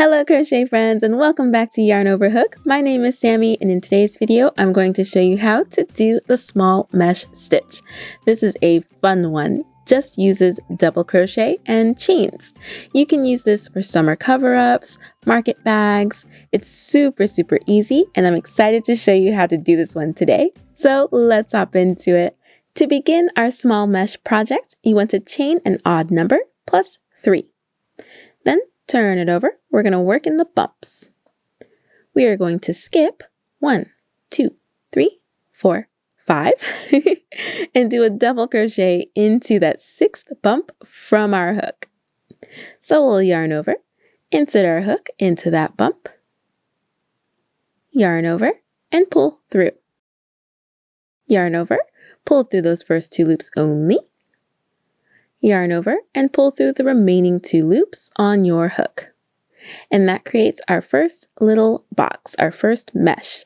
Hello crochet friends and welcome back to Yarn Over Hook. My name is Sammy and in today's video I'm going to show you how to do the small mesh stitch. This is a fun one, just uses double crochet and chains. You can use this for summer cover-ups, market bags. It's super easy and I'm excited to show you how to do this one today. So let's hop into it. To begin our small mesh project, you want to chain an odd number plus 3. Then turn it over. We're going to work in the bumps. We are going to skip 1, 2, 3, 4, 5 and do a double crochet into that 6th bump from our hook. So we'll yarn over, insert our hook into that bump, yarn over, and pull through. Yarn over, pull through those first 2 loops only. Yarn over and pull through the remaining 2 loops on your hook. And that creates our first little box, our first mesh.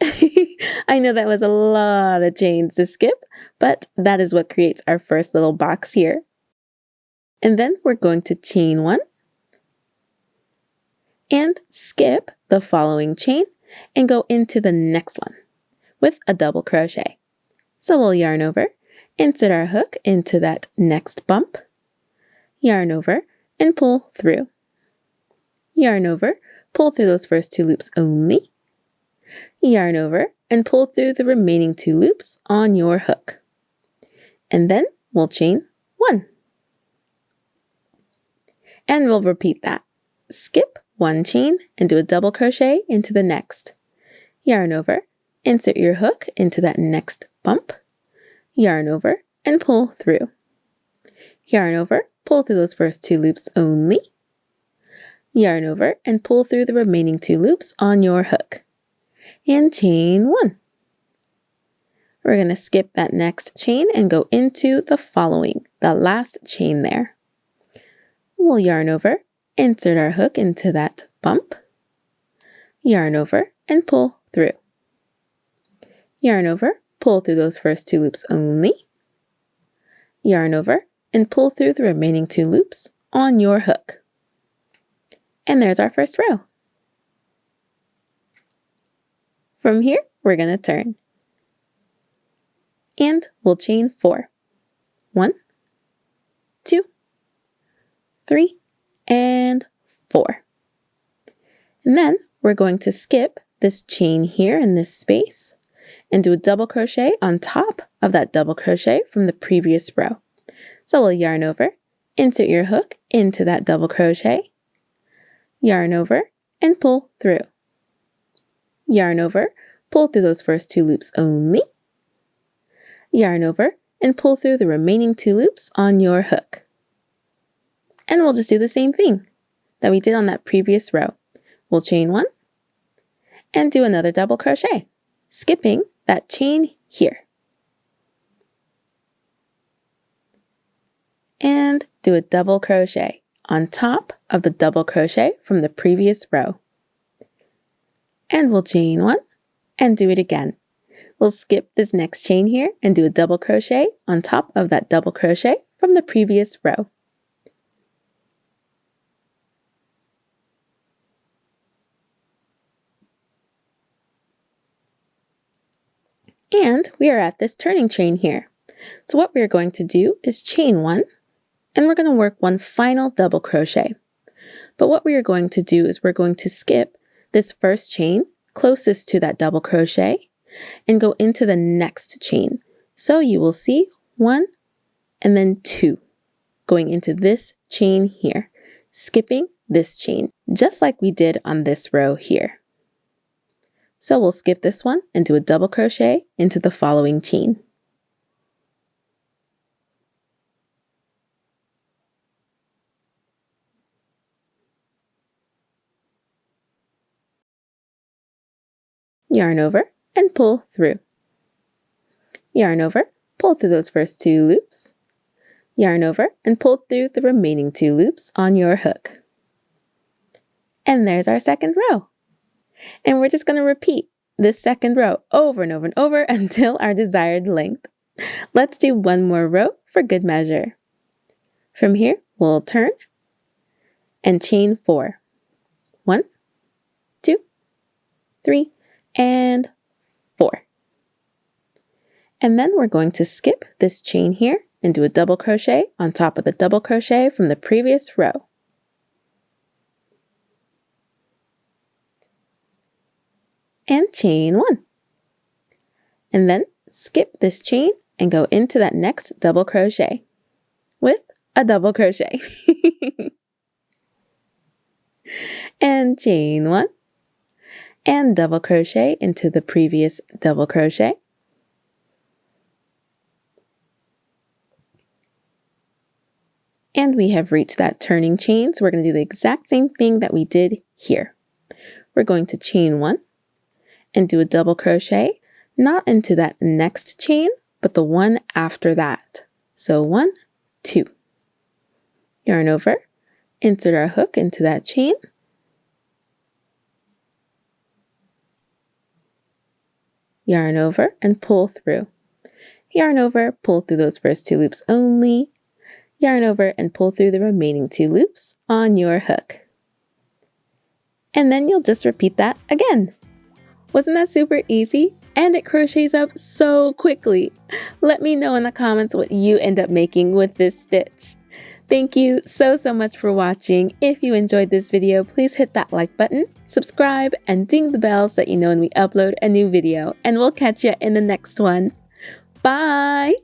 I know that was a lot of chains to skip, but that is what creates our first little box here. And then we're going to chain 1 and skip the following chain and go into the next one with a double crochet. So we'll yarn over, insert our hook into that next bump, yarn over, and pull through. Yarn over, pull through those first 2 loops only. Yarn over, and pull through the remaining 2 loops on your hook. And then we'll chain 1. And we'll repeat that. Skip 1 chain and do a double crochet into the next. Yarn over, insert your hook into that next bump. Yarn over, and pull through. Yarn over, pull through those first 2 loops only. Yarn over and pull through the remaining 2 loops on your hook. And chain 1. We're going to skip that next chain and go into the following, the last chain there. We'll yarn over, insert our hook into that bump. Yarn over and pull through. Yarn over, pull through those first 2 loops only. Yarn over and pull through the remaining 2 loops on your hook. And there's our first row. From here, we're going to turn. And we'll chain 4. 1, 2, 3, and 4. And then we're going to skip this chain here in this space and do a double crochet on top of that double crochet from the previous row. So we'll yarn over, insert your hook into that double crochet, yarn over, and pull through. Yarn over, pull through those first 2 loops only. Yarn over, and pull through the remaining 2 loops on your hook. And we'll just do the same thing that we did on that previous row. We'll chain 1 and do another double crochet, skipping that chain here. And do a double crochet on top of the double crochet from the previous row. And we'll chain 1 and do it again. We'll skip this next chain here and do a double crochet on top of that double crochet from the previous row. And we are at this turning chain here. So what we're going to do is chain 1 and we're going to work 1 final double crochet. But what we are going to do is we're going to skip this first chain closest to that double crochet and go into the next chain. So you will see 1 and then 2 going into this chain here, skipping this chain, just like we did on this row here. So we'll skip this one and do a double crochet into the following chain. Yarn over and pull through. Yarn over, pull through those first 2 loops. Yarn over and pull through the remaining 2 loops on your hook. And there's our second row. And we're just going to repeat this second row over and over and over until our desired length. Let's do 1 more row for good measure. From here, we'll turn and chain 4. 1, 3, and 4. And then we're going to skip this chain here and do a double crochet on top of the double crochet from the previous row. And chain 1. And then skip this chain and go into that next double crochet with a double crochet. And chain 1 and double crochet into the previous double crochet. And we have reached that turning chain, so we're going to do the exact same thing that we did here. We're going to chain 1 and do a double crochet, not into that next chain, but the one after that. So 1, 2. Yarn over, insert our hook into that chain, yarn over and pull through. Yarn over, pull through those first 2 loops only, yarn over and pull through the remaining 2 loops on your hook. And then you'll just repeat that again. Wasn't that super easy? And it crochets up so quickly. Let me know in the comments what you end up making with this stitch. Thank you so much for watching. If you enjoyed this video, please hit that like button, subscribe, and ding the bell so that you know when we upload a new video. And we'll catch you in the next one. Bye!